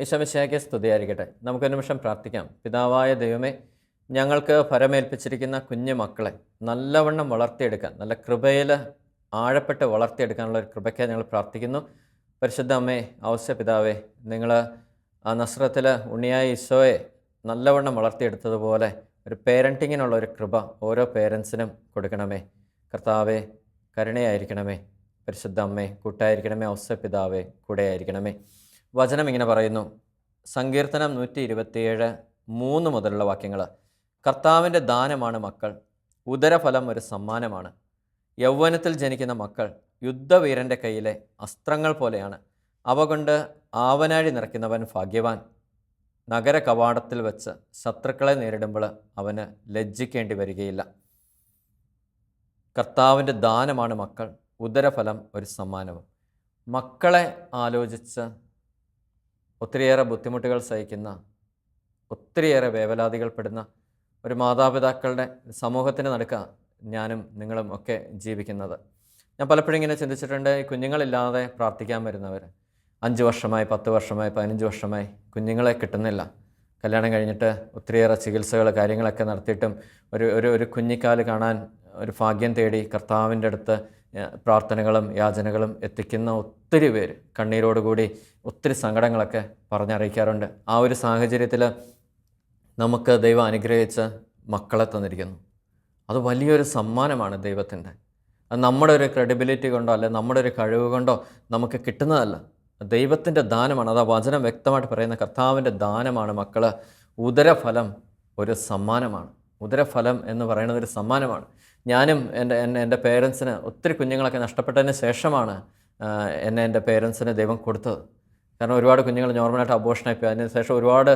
ഈശോമിശിഹായ്ക്ക് സ്തുതിയായിരിക്കട്ടെ. നമുക്കൊരു നിമിഷം പ്രാർത്ഥിക്കാം. പിതാവായ ദൈവമേ, ഞങ്ങൾക്ക് ഫലമേൽപ്പിച്ചിരിക്കുന്ന കുഞ്ഞു മക്കളെ നല്ലവണ്ണം വളർത്തിയെടുക്കാൻ, നല്ല കൃപയിൽ ആഴപ്പെട്ട് വളർത്തിയെടുക്കാനുള്ള ഒരു കൃപയ്ക്ക് ഞങ്ങൾ പ്രാർത്ഥിക്കുന്നു. പരിശുദ്ധ അമ്മേ, ഔസ്യ പിതാവേ, നിങ്ങൾ ആ നസ്രത്തിൽ ഉണ്ണിയായ ഈശോയെ നല്ലവണ്ണം വളർത്തിയെടുത്തതുപോലെ ഒരു പേരൻറ്റിങ്ങിനുള്ള ഒരു കൃപ ഓരോ പേരൻസിനും കൊടുക്കണമേ. കർത്താവേ, കരുണയായിരിക്കണമേ. പരിശുദ്ധ അമ്മേ, കൂട്ടായിരിക്കണമേ. ഔസ്യ പിതാവേ, കൂടെയായിരിക്കണമേ. വചനം ഇങ്ങനെ പറയുന്നു, സങ്കീർത്തനം 127:3 മുതലുള്ള വാക്യങ്ങൾ. കർത്താവിൻ്റെ ദാനമാണ് മക്കൾ, ഉദരഫലം ഒരു സമ്മാനമാണ്. യൗവനത്തിൽ ജനിക്കുന്ന മക്കൾ യുദ്ധവീരൻ്റെ കയ്യിലെ അസ്ത്രങ്ങൾ പോലെയാണ്. അവ കൊണ്ട് ആവനാഴി നിറയ്ക്കുന്നവൻ ഭാഗ്യവാൻ. നഗര കവാടത്തിൽ വെച്ച് ശത്രുക്കളെ നേരിടുമ്പോൾ അവന് ലജ്ജിക്കേണ്ടി വരികയില്ല. കർത്താവിൻ്റെ ദാനമാണ് മക്കൾ, ഉദരഫലം ഒരു സമ്മാനവും. മക്കളെ ആലോചിച്ച് ഒത്തിരിയേറെ ബുദ്ധിമുട്ടുകൾ സഹിക്കുന്ന, ഒത്തിരിയേറെ വേവലാതികൾപ്പെടുന്ന ഒരു മാതാപിതാക്കളുടെ സമൂഹത്തിന് നടുക്ക ഞാനും നിങ്ങളും ഒക്കെ ജീവിക്കുന്നത്. ഞാൻ പലപ്പോഴും ഇങ്ങനെ ചിന്തിച്ചിട്ടുണ്ട്, ഈ കുഞ്ഞുങ്ങളില്ലാതെ പ്രാർത്ഥിക്കാൻ വരുന്നവർ 5 വർഷമായി, 10 വർഷമായി, 15 വർഷമായി കുഞ്ഞുങ്ങളെ കിട്ടുന്നില്ല. കല്യാണം കഴിഞ്ഞിട്ട് ഒത്തിരിയേറെ ചികിത്സകൾ കാര്യങ്ങളൊക്കെ നടത്തിയിട്ടും ഒരു കുഞ്ഞിക്കാല് കാണാൻ ഒരു ഭാഗ്യം തേടി കർത്താവിൻ്റെ അടുത്ത് പ്രാർത്ഥനകളും യാചനകളും എത്തിക്കുന്ന ഒത്തിരി പേര് കണ്ണീരോടുകൂടി ഒത്തിരി സങ്കടങ്ങളൊക്കെ പറഞ്ഞറിയിക്കാറുണ്ട്. ആ ഒരു സാഹചര്യത്തിൽ നമുക്ക് ദൈവം അനുഗ്രഹിച്ച് മക്കളെ തന്നിരിക്കുന്നു. അത് വലിയൊരു സമ്മാനമാണ് ദൈവത്തിൻ്റെ. അത് നമ്മുടെ ഒരു ക്രെഡിബിലിറ്റി കൊണ്ടോ അല്ലെ നമ്മുടെ ഒരു കഴിവ് കൊണ്ടോ നമുക്ക് കിട്ടുന്നതല്ല, ദൈവത്തിൻ്റെ ദാനമാണ്. അത് ആ വചനം വ്യക്തമായിട്ട് പറയുന്ന കർത്താവിൻ്റെ ദാനമാണ് മക്കൾ. ഉദരഫലം ഒരു സമ്മാനമാണ്. ഉദരഫലം എന്ന് പറയുന്നത് ഒരു സമ്മാനമാണ്. ഞാനും എൻ്റെ പേരൻസിന് ഒത്തിരി കുഞ്ഞുങ്ങളൊക്കെ നഷ്ടപ്പെട്ടതിന് ശേഷമാണ് എൻ്റെ പേരൻസിന് ദൈവം കൊടുത്തത്. കാരണം ഒരുപാട് കുഞ്ഞുങ്ങൾ നോർമലായിട്ട് അബോർഷനായി പോയി. അതിന് ശേഷം ഒരുപാട്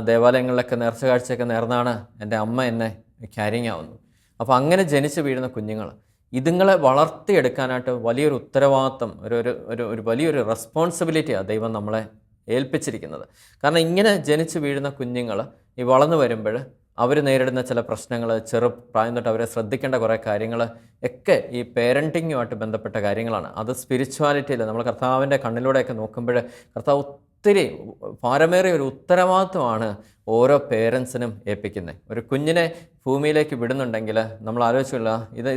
ദേവാലയങ്ങളിലൊക്കെ നേർച്ച കാഴ്ചയൊക്കെ നേർന്നാണ് എൻ്റെ അമ്മ എന്നെ ക്യാരിങ് ആവുന്നത്. അപ്പോൾ അങ്ങനെ ജനിച്ച് വീഴുന്ന കുഞ്ഞുങ്ങൾ, ഇതുങ്ങളെ വളർത്തിയെടുക്കാനായിട്ട് വലിയൊരു ഉത്തരവാദിത്വം, ഒരു വലിയൊരു റെസ്പോൺസിബിലിറ്റിയാണ് ദൈവം നമ്മളെ ഏൽപ്പിച്ചിരിക്കുന്നത്. കാരണം ഇങ്ങനെ ജനിച്ച് വീഴുന്ന കുഞ്ഞുങ്ങൾ ഈ വളർന്നു വരുമ്പോൾ അവർ നേരിടുന്ന ചില പ്രശ്നങ്ങൾ, പ്രായം തൊട്ട് അവരെ ശ്രദ്ധിക്കേണ്ട കുറേ കാര്യങ്ങൾ ഒക്കെ ഈ പേരൻറ്റിങ്ങുമായിട്ട് ബന്ധപ്പെട്ട കാര്യങ്ങളാണ്. അത് സ്പിരിച്വാലിറ്റിയിൽ നമ്മൾ കർത്താവിൻ്റെ കണ്ണിലൂടെയൊക്കെ നോക്കുമ്പോൾ കർത്താവ് ഒത്തിരി ഭാരമേറിയ ഒരു ഉത്തരവാദിത്വമാണ് ഓരോ പേരൻസിനും ഏൽപ്പിക്കുന്നത്. ഒരു കുഞ്ഞിനെ ഭൂമിയിലേക്ക് വിടുന്നുണ്ടെങ്കിൽ നമ്മൾ ആലോചിച്ചില്ല,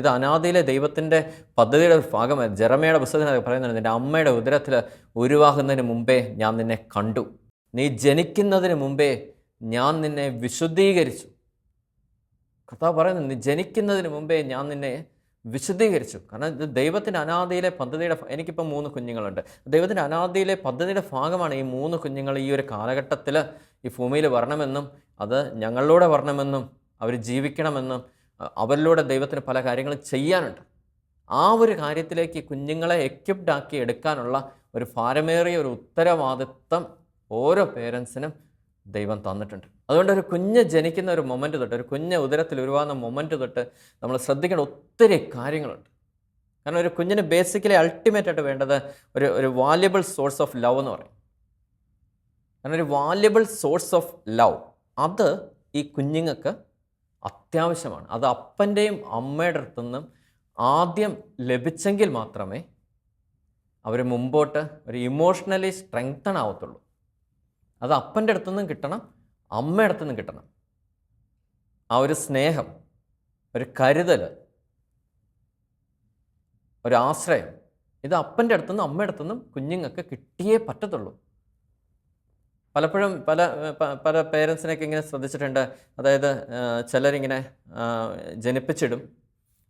ഇത് അനാദിയിലെ ദൈവത്തിൻ്റെ പദ്ധതിയുടെ ഒരു ഭാഗമായി. ജെറമ്യയുടെ പുസ്തകത്തിനൊക്കെ പറയുന്നുണ്ട്, നിൻ്റെ അമ്മയുടെ ഉദരത്തിൽ ഉരുവാകുന്നതിന് മുമ്പേ ഞാൻ നിന്നെ കണ്ടു, നീ ജനിക്കുന്നതിന് മുമ്പേ ഞാൻ നിന്നെ വിശുദ്ധീകരിച്ചു. കർത്താവ് പറയുന്നത്, നീ ജനിക്കുന്നതിന് മുമ്പേ ഞാൻ നിന്നെ വിശുദ്ധീകരിച്ചു. കാരണം ഇത് ദൈവത്തിൻ്റെ അനാദിയിലെ പദ്ധതിയുടെ, എനിക്കിപ്പോൾ 3 കുഞ്ഞുങ്ങളുണ്ട്. ദൈവത്തിൻ്റെ അനാദിയിലെ പദ്ധതിയുടെ ഭാഗമാണ് ഈ 3 കുഞ്ഞുങ്ങൾ ഈ ഒരു കാലഘട്ടത്തിൽ ഈ ഭൂമിയിൽ വരണമെന്നും അത് ഞങ്ങളിലൂടെ വരണമെന്നും അവർ ജീവിക്കണമെന്നും അവരിലൂടെ ദൈവത്തിന് പല കാര്യങ്ങളും ചെയ്യാനുണ്ട്. ആ ഒരു കാര്യത്തിലേക്ക് കുഞ്ഞുങ്ങളെ എക്വിപ്ഡ് ആക്കി എടുക്കാനുള്ള ഒരു ഭാരമേറിയ ഒരു ഉത്തരവാദിത്വം ഓരോ പേരൻസിനും ദൈവം തന്നിട്ടുണ്ട്. അതുകൊണ്ട് ഒരു കുഞ്ഞ് ജനിക്കുന്ന ഒരു മൊമെൻറ്റ് തൊട്ട്, ഒരു കുഞ്ഞ് ഉദരത്തിൽ ഉരുവാകുന്ന മൊമെൻറ്റ് തൊട്ട് നമ്മൾ ശ്രദ്ധിക്കേണ്ട ഒത്തിരി കാര്യങ്ങളുണ്ട്. കാരണം ഒരു കുഞ്ഞിന് ബേസിക്കലി അൾട്ടിമേറ്റായിട്ട് വേണ്ടത് ഒരു വാല്യബിൾ സോഴ്സ് ഓഫ് ലവ് എന്ന് പറയും. കാരണം ഒരു വാല്യബിൾ സോഴ്സ് ഓഫ് ലവ് അത് ഈ കുഞ്ഞുങ്ങൾക്ക് അത്യാവശ്യമാണ്. അത് അപ്പൻ്റെയും അമ്മയുടെ അടുത്തുനിന്നും ആദ്യം ലഭിച്ചെങ്കിൽ മാത്രമേ അവർ മുമ്പോട്ട് ഒരു ഇമോഷണലി സ്ട്രെങ്തൺ ആവത്തുള്ളൂ. അത് അപ്പൻ്റെ അടുത്തുനിന്നും കിട്ടണം, അമ്മയുടെ അടുത്തുനിന്നും കിട്ടണം. ആ ഒരു സ്നേഹം, ഒരു കരുതൽ, ഒരു ആശ്രയം, ഇത് അപ്പൻ്റെ അടുത്തുനിന്നും അമ്മയുടെ അടുത്തുനിന്നും കുഞ്ഞുങ്ങൾക്ക് കിട്ടിയേ പറ്റത്തുള്ളൂ. പലപ്പോഴും പല പേരൻസിനെയൊക്കെ ഇങ്ങനെ ശ്രദ്ധിച്ചിട്ടുണ്ട്. അതായത് ചിലരിങ്ങനെ ജനിപ്പിച്ചിടും,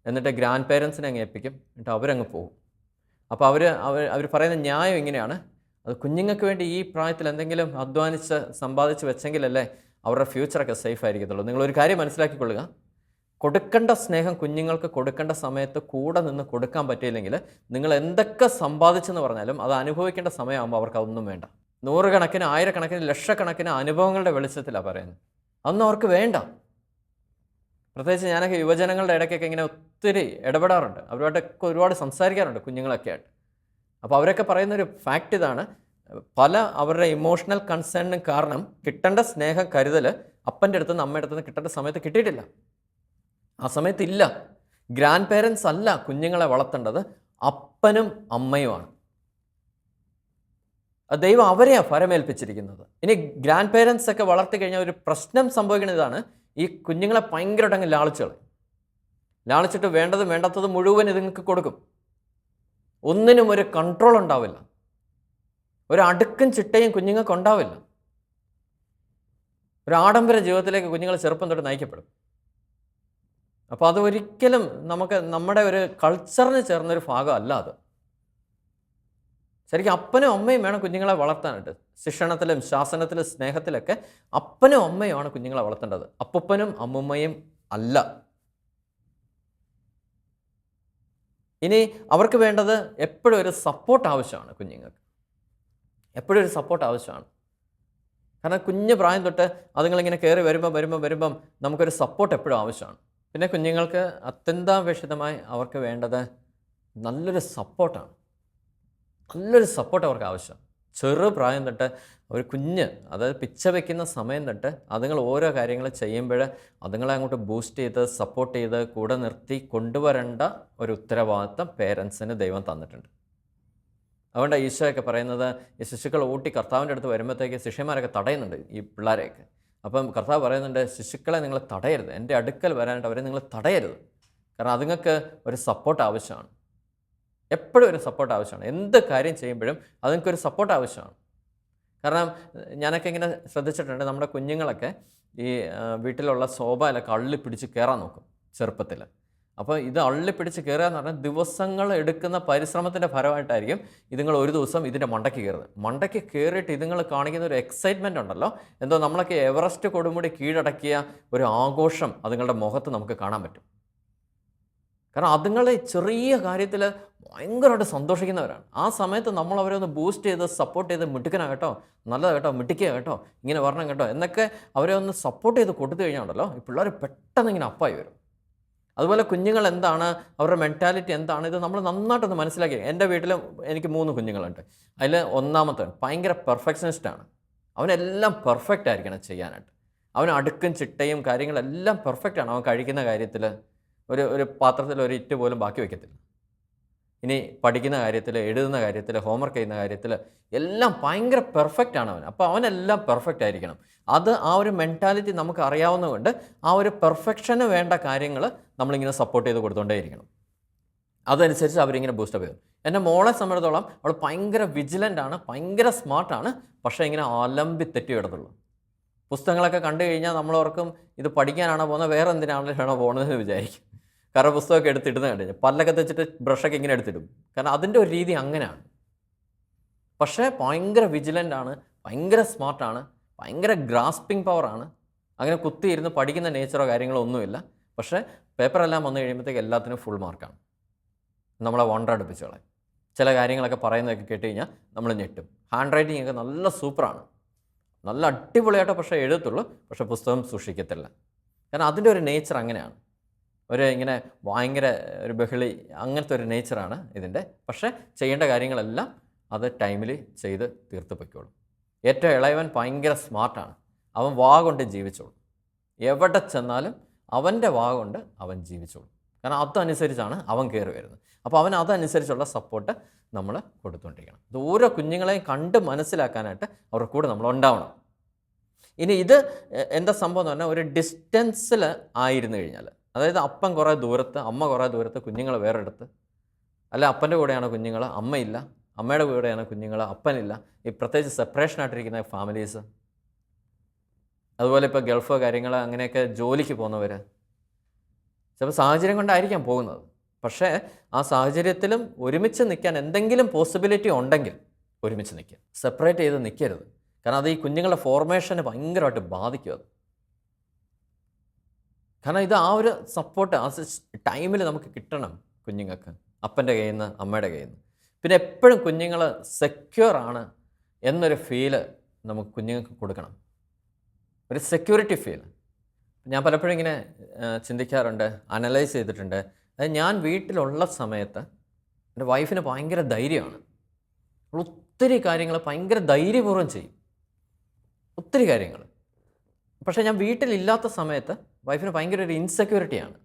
എന്നിട്ട് ഗ്രാൻഡ് പേരൻസിനെ അങ്ങ് ഏൽപ്പിക്കും, എന്നിട്ട് അവരങ്ങ് പോകും. അപ്പോൾ അവർ പറയുന്ന ന്യായം ഇങ്ങനെയാണ്, അത് കുഞ്ഞുങ്ങൾക്ക് വേണ്ടി ഈ പ്രായത്തിൽ എന്തെങ്കിലും അധ്വാനിച്ച് സമ്പാദിച്ച് വെച്ചെങ്കിലല്ലേ അവരുടെ ഫ്യൂച്ചറൊക്കെ സേഫ് ആയിരിക്കത്തുള്ളൂ. നിങ്ങളൊരു കാര്യം മനസ്സിലാക്കിക്കൊള്ളുക, കൊടുക്കേണ്ട സ്നേഹം കുഞ്ഞുങ്ങൾക്ക് കൊടുക്കേണ്ട സമയത്ത് കൂടെ നിന്ന് കൊടുക്കാൻ പറ്റിയില്ലെങ്കിൽ നിങ്ങൾ എന്തൊക്കെ സമ്പാദിച്ചെന്ന് പറഞ്ഞാലും അത് അനുഭവിക്കേണ്ട സമയമാകുമ്പോൾ അവർക്ക് അതൊന്നും വേണ്ട. 100 കണക്കിന് 1000 കണക്കിന് ലക്ഷക്കണക്കിന് അനുഭവങ്ങളുടെ വെളിച്ചത്തിലാണ് പറയുന്നത്. അതൊന്നും അവർക്ക് വേണ്ട. പ്രത്യേകിച്ച് ഞാനൊക്കെ യുവജനങ്ങളുടെ ഇടയ്ക്കൊക്കെ ഇങ്ങനെ ഒത്തിരി ഇടപെടാറുണ്ട്, അവരോടൊക്കെ ഒരുപാട് സംസാരിക്കാറുണ്ട് കുഞ്ഞുങ്ങളൊക്കെ ആയിട്ട്. അപ്പോൾ അവരൊക്കെ പറയുന്നൊരു ഫാക്റ്റ് ഇതാണ്, അവരുടെ ഇമോഷണൽ കൺസേണിനും കാരണം കിട്ടേണ്ട സ്നേഹം, കരുതൽ അപ്പൻ്റെ അടുത്തുനിന്ന് അമ്മയുടെ അടുത്തുനിന്ന് കിട്ടേണ്ട സമയത്ത് കിട്ടിയിട്ടില്ല. ആ സമയത്തില്ല. ഗ്രാൻഡ് പേരൻസ് അല്ല കുഞ്ഞുങ്ങളെ വളർത്തേണ്ടത്, അപ്പനും അമ്മയുമാണ്. ദൈവം അവരെയാണ് ഫലമേൽപ്പിച്ചിരിക്കുന്നത്. ഇനി ഗ്രാൻഡ് പേരൻസ് ഒക്കെ വളർത്തി കഴിഞ്ഞാൽ ഒരു പ്രശ്നം സംഭവിക്കുന്നത് ഇതാണ്, ഈ കുഞ്ഞുങ്ങളെ ഭയങ്കരമായിട്ട് അങ്ങ് ലാളിച്ചിട്ട് വേണ്ടതും വേണ്ടാത്തതും മുഴുവൻ ഇതുങ്ങൾക്ക് കൊടുക്കും. ഒന്നിനും ഒരു കൺട്രോൾ ഉണ്ടാവില്ല, ഒരു അടുക്കും ചിട്ടയും കുഞ്ഞുങ്ങൾക്ക് ഉണ്ടാവില്ല. ഒരു ആഡംബര ജീവിതത്തിലേക്ക് കുഞ്ഞുങ്ങൾ ചെറുപ്പം തൊട്ട് നയിക്കപ്പെടും. അപ്പോൾ അതൊരിക്കലും നമ്മുടെ ഒരു കൾച്ചറിന് ചേർന്നൊരു ഭാഗമല്ല അത്. ശരിക്കും അപ്പനും അമ്മയും വേണം കുഞ്ഞുങ്ങളെ വളർത്താനായിട്ട്. ശിക്ഷണത്തിലും ശാസനത്തിലും സ്നേഹത്തിലൊക്കെ അപ്പനും അമ്മയുമാണ് കുഞ്ഞുങ്ങളെ വളർത്തേണ്ടത്, അപ്പൂപ്പനും അമ്മുമ്മയും അല്ല. ഇനി അവർക്ക് വേണ്ടത് എപ്പോഴും ഒരു സപ്പോർട്ട് ആവശ്യമാണ്. കുഞ്ഞുങ്ങൾക്ക് എപ്പോഴും ഒരു സപ്പോർട്ട് ആവശ്യമാണ്. കാരണം കുഞ്ഞ് പ്രായം തൊട്ട് അതുങ്ങളിങ്ങനെ കയറി വരുമ്പം നമുക്കൊരു സപ്പോർട്ട് എപ്പോഴും ആവശ്യമാണ്. പിന്നെ കുഞ്ഞുങ്ങൾക്ക് അത്യന്താപേക്ഷിതമായി അവർക്ക് വേണ്ടത് നല്ലൊരു സപ്പോർട്ടാണ്. നല്ലൊരു സപ്പോർട്ട് അവർക്ക് ആവശ്യം. ചെറു പ്രായം തൊട്ട് അതായത് പിച്ച വയ്ക്കുന്ന സമയം തൊട്ട് അതുങ്ങൾ ഓരോ കാര്യങ്ങൾ ചെയ്യുമ്പോൾ അതുങ്ങളെ അങ്ങോട്ട് ബൂസ്റ്റ് ചെയ്ത് സപ്പോർട്ട് ചെയ്ത് കൂടെ നിർത്തി കൊണ്ടുവരേണ്ട ഒരു ഉത്തരവാദിത്തം പേരൻസിന് ദൈവം തന്നിട്ടുണ്ട്. അതുകൊണ്ട് ഈശോയൊക്കെ പറയുന്നത്, ഈ ശിശുക്കൾ ഊട്ടി കർത്താവിൻ്റെ അടുത്ത് വരുമ്പോഴത്തേക്ക് ശിഷ്യന്മാരൊക്കെ തടയുന്നുണ്ട് ഈ പിള്ളേരെയൊക്കെ. അപ്പം കർത്താവ് പറയുന്നുണ്ട്, ശിശുക്കളെ നിങ്ങൾ തടയരുത്, എൻ്റെ അടുക്കൽ വരാനായിട്ട് അവരെ നിങ്ങൾ തടയരുത്. കാരണം അതുങ്ങൾക്ക് ഒരു സപ്പോർട്ട് ആവശ്യമാണ്. എപ്പോഴും ഒരു സപ്പോർട്ട് ആവശ്യമാണ്. എന്ത് കാര്യം ചെയ്യുമ്പോഴും അതുങ്ങൾക്കൊരു സപ്പോർട്ട് ആവശ്യമാണ്. കാരണം ഞാനൊക്കെ ഇങ്ങനെ ശ്രദ്ധിച്ചിട്ടുണ്ട്, നമ്മുടെ കുഞ്ഞുങ്ങളൊക്കെ ഈ വീട്ടിലുള്ള സോഫയിലൊക്കെ അള്ളിപ്പിടിച്ച് കയറാൻ നോക്കും ചെറുപ്പത്തിൽ. അപ്പോൾ ഇത് അള്ളിപ്പിടിച്ച് കയറുക എന്ന് പറഞ്ഞാൽ ദിവസങ്ങൾ എടുക്കുന്ന പരിശ്രമത്തിൻ്റെ ഫലമായിട്ടായിരിക്കും ഇതുങ്ങൾ ഒരു ദിവസം ഇതിൻ്റെ മണ്ടയ്ക്ക് കയറുന്നത്. മണ്ടയ്ക്ക് കയറിയിട്ട് ഇതുങ്ങൾ കാണിക്കുന്ന ഒരു എക്സൈറ്റ്മെൻ്റ് ഉണ്ടല്ലോ, എന്തോ നമ്മളൊക്കെ എവറസ്റ്റ് കൊടുമുടി കീഴടക്കിയ ഒരു ആഘോഷം അതുങ്ങളുടെ മുഖത്ത് നമുക്ക് കാണാൻ പറ്റും. കാരണം അതുങ്ങൾ ചെറിയ കാര്യത്തിൽ ഭയങ്കരമായിട്ട് സന്തോഷിക്കുന്നവരാണ്. ആ സമയത്ത് നമ്മൾ അവരെ ഒന്ന് ബൂസ്റ്റ് ചെയ്ത് സപ്പോർട്ട് ചെയ്ത് മിടുക്കനാ കേട്ടോ, നല്ലതാണ് കേട്ടോ, മിടുക്കുക കേട്ടോ, ഇങ്ങനെ വരണം കേട്ടോ എന്നൊക്കെ അവരെ ഒന്ന് സപ്പോർട്ട് ചെയ്ത് കൊടുത്തു കഴിഞ്ഞാൽ ഉണ്ടല്ലോ, ഈ പിള്ളേർ പെട്ടെന്ന് ഇങ്ങനെ അപ്പായി വരും. അതുപോലെ കുഞ്ഞുങ്ങൾ എന്താണ്, അവരുടെ മെൻറ്റാലിറ്റി എന്താണ്, ഇത് നമ്മൾ നന്നായിട്ടൊന്ന് മനസ്സിലാക്കി. എൻ്റെ വീട്ടിലും എനിക്ക് 3 കുഞ്ഞുങ്ങളുണ്ട്. അതിൽ ഒന്നാമത്തെ ഭയങ്കര പെർഫെക്ഷനിസ്റ്റാണ്. അവനെല്ലാം പെർഫെക്റ്റ് ആയിരിക്കണം ചെയ്യാനായിട്ട്. അവൻ അടുക്കും ചിട്ടയും കാര്യങ്ങളെല്ലാം പെർഫെക്റ്റാണ്. അവൻ കഴിക്കുന്ന കാര്യത്തിൽ ഒരു പാത്രത്തിൽ ഒരു ഇറ്റ് പോലും ബാക്കി വയ്ക്കത്തില്ല. ഇനി പഠിക്കുന്ന കാര്യത്തിൽ, എഴുതുന്ന കാര്യത്തിൽ, ഹോംവർക്ക് ചെയ്യുന്ന കാര്യത്തിൽ എല്ലാം ഭയങ്കര പെർഫെക്റ്റാണ് അവൻ. അപ്പോൾ അവനെല്ലാം പെർഫെക്റ്റ് ആയിരിക്കണം. ആ ഒരു മെൻറ്റാലിറ്റി നമുക്ക് അറിയാവുന്നതുകൊണ്ട് ആ ഒരു പെർഫെക്ഷന് വേണ്ട കാര്യങ്ങൾ നമ്മളിങ്ങനെ സപ്പോർട്ട് ചെയ്ത് കൊടുത്തുകൊണ്ടേയിരിക്കണം. അതനുസരിച്ച് അവരിങ്ങനെ ബൂസ്റ്റപ്പ് ചെയ്യും. എൻ്റെ മോളെ സംബന്ധിച്ചിടത്തോളം അവൾ ഭയങ്കര വിജിലൻ്റാണ്, ഭയങ്കര സ്മാർട്ടാണ്. പക്ഷേ ഇങ്ങനെ അലമ്പി തെറ്റി വിടത്തുള്ളൂ. പുസ്തകങ്ങളൊക്കെ കണ്ടു കഴിഞ്ഞാൽ നമ്മളോർക്കും ഇത് പഠിക്കാനാണോ പോകുന്നത്, വേറെ എന്തിനാണോ പോകുന്നതെന്ന് വിചാരിക്കും. കാരണം പുസ്തകമൊക്കെ എടുത്തിടുന്ന കണ്ടില്ല, പല്ലൊക്കെ തെച്ചിട്ട് ബ്രഷൊക്കെ ഇങ്ങനെ എടുത്തിടും. കാരണം അതിൻ്റെ ഒരു രീതി അങ്ങനെയാണ്. പക്ഷേ ഭയങ്കര വിജിലൻ്റാണ്, ഭയങ്കര സ്മാർട്ടാണ്, ഭയങ്കര ഗ്രാസ്പിംഗ് പവറാണ്. അങ്ങനെ കുത്തിയിരുന്ന് പഠിക്കുന്ന നേച്ചറോ കാര്യങ്ങളോ ഒന്നുമില്ല. പക്ഷേ പേപ്പറെല്ലാം വന്നു കഴിയുമ്പോഴത്തേക്ക് എല്ലാത്തിനും ഫുൾ മാർക്കാണ്. നമ്മളെ വണ്ടടുപ്പിച്ച് കളയും. ചില കാര്യങ്ങളൊക്കെ പറയുന്നതൊക്കെ കേട്ട് കഴിഞ്ഞാൽ നമ്മൾ ഞെട്ടും. ഹാൻഡ് റൈറ്റിംഗ് ഒക്കെ നല്ല സൂപ്പറാണ്, നല്ല അടിപൊളിയായിട്ട് പക്ഷേ എഴുതത്തുള്ളൂ. പക്ഷേ പുസ്തകം സൂക്ഷിക്കത്തില്ല. കാരണം അതിൻ്റെ ഒരു നേച്ചർ അങ്ങനെയാണ്. ഇങ്ങനെ ഭയങ്കര ഒരു ബഹളി അങ്ങനത്തെ ഒരു നേച്ചറാണ് ഇതിൻ്റെ. പക്ഷേ ചെയ്യേണ്ട കാര്യങ്ങളെല്ലാം അത് ടൈമിൽ ചെയ്ത് തീർത്ത് പൊയ്ക്കോളും. ഏറ്റവും ഇളയവൻ ഭയങ്കര സ്മാർട്ടാണ്. അവൻ വാ കൊണ്ട് ജീവിച്ചോളും. എവിടെ ചെന്നാലും അവൻ്റെ വാ കൊണ്ട് അവൻ ജീവിച്ചോളും. കാരണം അതനുസരിച്ചാണ് അവൻ കയറി വരുന്നത്. അപ്പോൾ അവൻ അതനുസരിച്ചുള്ള സപ്പോർട്ട് നമ്മൾ കൊടുത്തുകൊണ്ടിരിക്കണം. ഇത് ഓരോ കുഞ്ഞുങ്ങളെയും കണ്ട് മനസ്സിലാക്കാനായിട്ട് അവരുടെ കൂടെ നമ്മൾ ഉണ്ടാവണം. ഇനി ഇത് എന്താ സംഭവം എന്ന് പറഞ്ഞാൽ, ഒരു ഡിസ്റ്റൻസിൽ ആയിരുന്നു കഴിഞ്ഞാൽ, അതായത് അപ്പൻ കുറേ ദൂരത്ത്, അമ്മ കുറേ ദൂരത്ത്, കുഞ്ഞുങ്ങൾ വേറെ എടുത്ത്, അല്ല അപ്പൻ്റെ കൂടെയാണ് കുഞ്ഞുങ്ങൾ, അമ്മയില്ല, അമ്മയുടെ കൂടെയാണ് കുഞ്ഞുങ്ങൾ, അപ്പനില്ല. ഈ പ്രത്യേകിച്ച് സെപ്പറേഷനായിട്ടിരിക്കുന്ന ഫാമിലീസ്, അതുപോലെ ഇപ്പോൾ ഗൾഫ് കാര്യങ്ങൾ അങ്ങനെയൊക്കെ ജോലിക്ക് പോകുന്നവർ, ചിലപ്പോൾ സാഹചര്യം കൊണ്ടായിരിക്കാം പോകുന്നത്. പക്ഷേ ആ സാഹചര്യത്തിലും ഒരുമിച്ച് നിൽക്കാൻ എന്തെങ്കിലും പോസിബിലിറ്റി ഉണ്ടെങ്കിൽ ഒരുമിച്ച് നിൽക്കുക. സെപ്പറേറ്റ് ചെയ്ത് നിൽക്കരുത്. കാരണം അത് ഈ കുഞ്ഞുങ്ങളുടെ ഫോർമേഷന് ഭയങ്കരമായിട്ട് ബാധിക്കും അത്. കാരണം ഇത് ആ ഒരു സപ്പോർട്ട് ആ ടൈമിൽ നമുക്ക് കിട്ടണം കുഞ്ഞുങ്ങൾക്ക്, അപ്പൻ്റെ കയ്യിൽ നിന്ന്, അമ്മയുടെ കയ്യിൽ നിന്ന്. പിന്നെ എപ്പോഴും കുഞ്ഞുങ്ങൾ സെക്യൂർ ആണ് എന്നൊരു ഫീല് നമുക്ക് കുഞ്ഞുങ്ങൾക്ക് കൊടുക്കണം, ഒരു സെക്യൂരിറ്റി ഫീൽ. ഞാൻ പലപ്പോഴും ഇങ്ങനെ ചിന്തിക്കാറുണ്ട്, അനലൈസ് ചെയ്തിട്ടുണ്ട്. അതായത് ഞാൻ വീട്ടിലുള്ള സമയത്ത് എൻ്റെ വൈഫിന് ഭയങ്കര ധൈര്യമാണ്. ഒത്തിരി കാര്യങ്ങൾ ഭയങ്കര ധൈര്യപൂർവ്വം ചെയ്യും, ഒത്തിരി കാര്യങ്ങൾ. പക്ഷേ ഞാൻ വീട്ടിലില്ലാത്ത സമയത്ത് വൈഫിന് ഭയങ്കര ഒരു ഇൻസെക്യൂരിറ്റിയാണ്.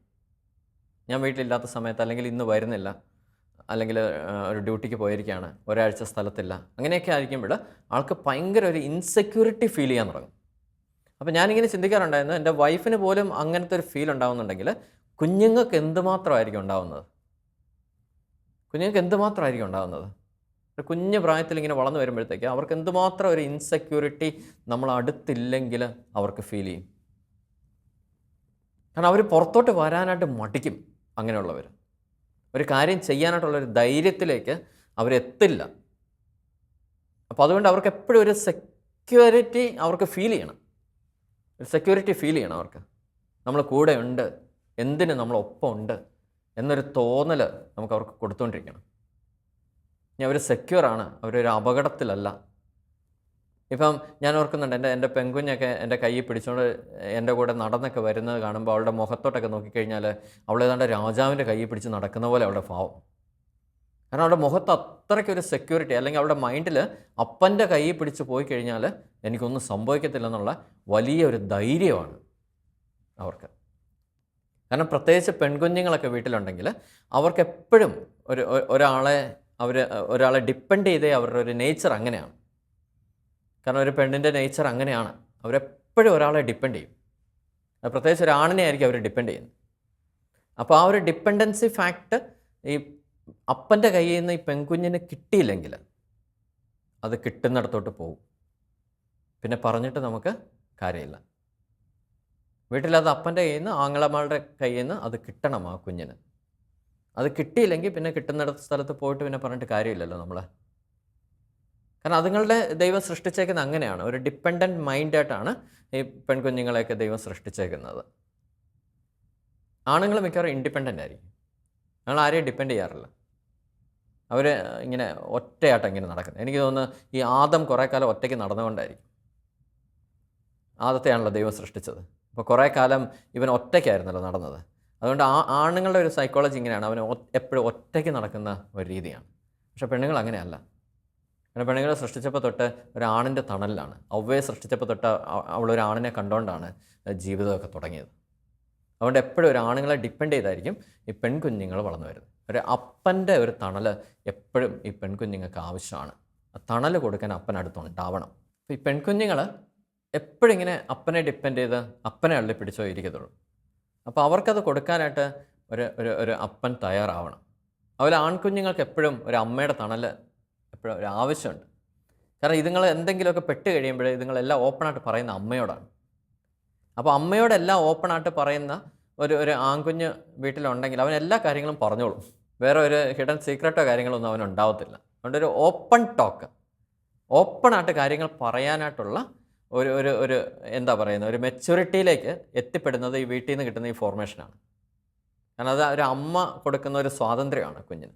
ഞാൻ വീട്ടിലില്ലാത്ത സമയത്ത്, അല്ലെങ്കിൽ ഇന്ന് വരുന്നില്ല, അല്ലെങ്കിൽ ഒരു ഡ്യൂട്ടിക്ക് പോയിരിക്കുകയാണ്, ഒരാഴ്ച സ്ഥലത്തില്ല, അങ്ങനെയൊക്കെ ആയിരിക്കുമ്പോൾ ആൾക്ക് ഭയങ്കര ഒരു ഇൻസെക്യൂരിറ്റി ഫീൽ ചെയ്യാൻ തുടങ്ങും. അപ്പോൾ ഞാനിങ്ങനെ ചിന്തിക്കാറുണ്ടായിരുന്നു, എൻ്റെ വൈഫിന് പോലും അങ്ങനത്തെ ഒരു ഫീൽ ഉണ്ടാകുന്നുണ്ടെങ്കിൽ കുഞ്ഞുങ്ങൾക്ക് എന്തുമാത്രമായിരിക്കും ഉണ്ടാകുന്നത്? കുഞ്ഞുങ്ങൾക്ക് എന്തുമാത്രമായിരിക്കും ഉണ്ടാകുന്നത്? ഒരു കുഞ്ഞു പ്രായത്തിൽ ഇങ്ങനെ വളർന്നു വരുമ്പോഴത്തേക്ക് അവർക്ക് എന്തുമാത്രം ഒരു ഇൻസെക്യൂരിറ്റി നമ്മൾ അടുത്തില്ലെങ്കിൽ അവർക്ക് ഫീൽ ചെയ്യും. കാരണം അവർ പുറത്തോട്ട് വരാനായിട്ട് മടിക്കും. അങ്ങനെയുള്ളവർ ഒരു കാര്യം ചെയ്യാനായിട്ടുള്ളൊരു ധൈര്യത്തിലേക്ക് അവരെത്തില്ല. അപ്പോൾ അതുകൊണ്ട് അവർക്ക് എപ്പോഴും ഒരു സെക്യൂരിറ്റി അവർക്ക് ഫീൽ ചെയ്യണം. ഒരു സെക്യൂരിറ്റി ഫീൽ ചെയ്യണം അവർക്ക്. നമ്മൾ കൂടെ ഉണ്ട്, എന്തിന് നമ്മളൊപ്പം ഉണ്ട് എന്നൊരു തോന്നൽ നമുക്ക് അവർക്ക് കൊടുത്തുകൊണ്ടിരിക്കണം. ഇനി അവർ സെക്യൂറാണ്, അവരൊരു അപകടത്തിലല്ല. ഇപ്പം ഞാൻ ഓർക്കുന്നുണ്ട്, എൻ്റെ പെൺകുഞ്ഞൊക്കെ എൻ്റെ കയ്യിൽ പിടിച്ചുകൊണ്ട് എൻ്റെ കൂടെ നടന്നൊക്കെ വരുന്നത് കാണുമ്പോൾ അവളുടെ മുഖത്തോട്ടൊക്കെ നോക്കിക്കഴിഞ്ഞാൽ അവളേതാണ്ട് രാജാവിൻ്റെ കയ്യിൽ പിടിച്ച് നടക്കുന്ന പോലെ അവളുടെ ഭാവം. കാരണം അവളുടെ മുഖത്ത് അത്രയ്ക്കൊരു സെക്യൂരിറ്റി, അല്ലെങ്കിൽ അവളുടെ മൈൻഡിൽ അപ്പൻ്റെ കയ്യിൽ പിടിച്ച് പോയി കഴിഞ്ഞാൽ എനിക്കൊന്നും സംഭവിക്കത്തില്ലെന്നുള്ള വലിയൊരു ധൈര്യമാണ് അവർക്ക്. കാരണം പ്രത്യേകിച്ച് പെൺകുഞ്ഞുങ്ങളൊക്കെ വീട്ടിലുണ്ടെങ്കിൽ അവർക്കെപ്പോഴും ഒരാളെ ഡിപ്പെൻഡ് ചെയ്തേ അവരുടെ ഒരു നേച്ചർ അങ്ങനെയാണ്. കാരണം ഒരു പെണ്ണിൻ്റെ നേച്ചർ അങ്ങനെയാണ്, അവരെപ്പോഴും ഒരാളെ ഡിപ്പെൻഡ് ചെയ്യും. പ്രത്യേകിച്ച് ഒരു ആണിനെ ആയിരിക്കും അവർ ഡിപ്പെൻഡ് ചെയ്യുന്നത്. അപ്പോൾ ആ ഒരു ഡിപ്പെൻഡൻസി ഫാക്ട് ഈ അപ്പൻ്റെ കയ്യിൽ നിന്ന് ഈ പെൺകുഞ്ഞിന് കിട്ടിയില്ലെങ്കിൽ അത് കിട്ടുന്നിടത്തോട്ട് പോകും. പിന്നെ പറഞ്ഞിട്ട് നമുക്ക് കാര്യമില്ല. വീട്ടിലത് അപ്പൻ്റെ കയ്യിൽ നിന്ന് ആങ്ങളമാരുടെ കയ്യിൽ നിന്ന് അത് കിട്ടണം ആ കുഞ്ഞിന്. അത് കിട്ടിയില്ലെങ്കിൽ പിന്നെ കിട്ടുന്നിടത്ത് സ്ഥലത്ത് പോയിട്ട് പിന്നെ പറഞ്ഞിട്ട് കാര്യമില്ലല്ലോ നമ്മൾ. കാരണം അതുങ്ങളുടെ ദൈവം സൃഷ്ടിച്ചേക്കുന്നത് അങ്ങനെയാണ്, ഒരു ഡിപ്പെൻഡൻറ്റ് മൈൻഡായിട്ടാണ് ഈ പെൺകുഞ്ഞുങ്ങളെയൊക്കെ ദൈവം സൃഷ്ടിച്ചേക്കുന്നത്. ആണുങ്ങൾ മിക്കവാറും ഇൻഡിപെൻഡൻ്റ് ആയിരിക്കും. ഞങ്ങൾ ആരെയും ഡിപ്പെൻഡ് ചെയ്യാറില്ല. അവർ ഇങ്ങനെ ഒറ്റയായിട്ട് ഇങ്ങനെ നടക്കുന്നത്. എനിക്ക് തോന്നുന്നു ഈ ആദം കുറേ കാലം ഒറ്റയ്ക്ക് നടന്നുകൊണ്ടായിരിക്കും. ആദത്തെയാണല്ലോ ദൈവം സൃഷ്ടിച്ചത്. അപ്പോൾ കുറേ കാലം ഇവൻ ഒറ്റയ്ക്കായിരുന്നല്ലോ നടന്നത്. അതുകൊണ്ട് ആണുങ്ങളുടെ ഒരു സൈക്കോളജി ഇങ്ങനെയാണ്, അവൻ എപ്പോഴും ഒറ്റയ്ക്ക് നടക്കുന്ന ഒരു രീതിയാണ്. പക്ഷേ പെണ്ണുങ്ങൾ അങ്ങനെയല്ല. കാരണം പെണ്ണുങ്ങളെ സൃഷ്ടിച്ചപ്പോൾ തൊട്ട് ഒരാണിൻ്റെ തണലിലാണ്. അവയെ സൃഷ്ടിച്ചപ്പോൾ തൊട്ട് അവളൊരു ആണിനെ കണ്ടുകൊണ്ടാണ് ജീവിതമൊക്കെ തുടങ്ങിയത്. അതുകൊണ്ട് എപ്പോഴും ഒരു ആണുങ്ങളെ ഡിപ്പെൻഡ് ചെയ്തായിരിക്കും ഈ പെൺകുഞ്ഞുങ്ങൾ വളർന്നു വരുന്നത്. ഒരു അപ്പൻ്റെ ഒരു തണൽ എപ്പോഴും ഈ പെൺകുഞ്ഞുങ്ങൾക്ക് ആവശ്യമാണ്. ആ തണൽ കൊടുക്കാൻ അപ്പൻ അടുത്തുണ്ടാവണം. അപ്പോൾ ഈ പെൺകുഞ്ഞുങ്ങൾ എപ്പോഴും ഇങ്ങനെ അപ്പനെ ഡിപ്പെൻഡ് ചെയ്ത് അപ്പനെ അള്ളി പിടിച്ചോ ഇരിക്കത്തുള്ളൂ. അപ്പോൾ അവർക്കത് കൊടുക്കാനായിട്ട് ഒരു അപ്പൻ തയ്യാറാവണം. അതുപോലെ ആൺകുഞ്ഞുങ്ങൾക്ക് എപ്പോഴും ഒരു അമ്മയുടെ തണൽ എപ്പോഴും ഒരു ആവശ്യമുണ്ട്. കാരണം ഇതുങ്ങൾ എന്തെങ്കിലുമൊക്കെ പെട്ട് കഴിയുമ്പോൾ ഇതുങ്ങളെല്ലാം ഓപ്പണായിട്ട് പറയുന്ന അമ്മയോടാണ്. അപ്പോൾ അമ്മയോടെല്ലാം ഓപ്പണായിട്ട് പറയുന്ന ഒരു ആൺകുഞ്ഞ് വീട്ടിലുണ്ടെങ്കിൽ അവൻ എല്ലാ കാര്യങ്ങളും പറഞ്ഞോളും. വേറെ ഒരു ഹിഡൻ സീക്രട്ടോ കാര്യങ്ങളൊന്നും അവനുണ്ടാവത്തില്ല. അതുകൊണ്ട് ഒരു ഓപ്പൺ ടോക്ക്, ഓപ്പണായിട്ട് കാര്യങ്ങൾ പറയാനായിട്ടുള്ള ഒരു എന്താ പറയുന്നത്, ഒരു മെച്യൂരിറ്റിയിലേക്ക് എത്തിപ്പെടുന്നത് ഈ വീട്ടിൽ നിന്ന് കിട്ടുന്ന ഈ ഫോർമേഷനാണ്. കാരണം അത് ഒരു അമ്മ കൊടുക്കുന്ന ഒരു സ്വാതന്ത്ര്യമാണ് കുഞ്ഞിന്.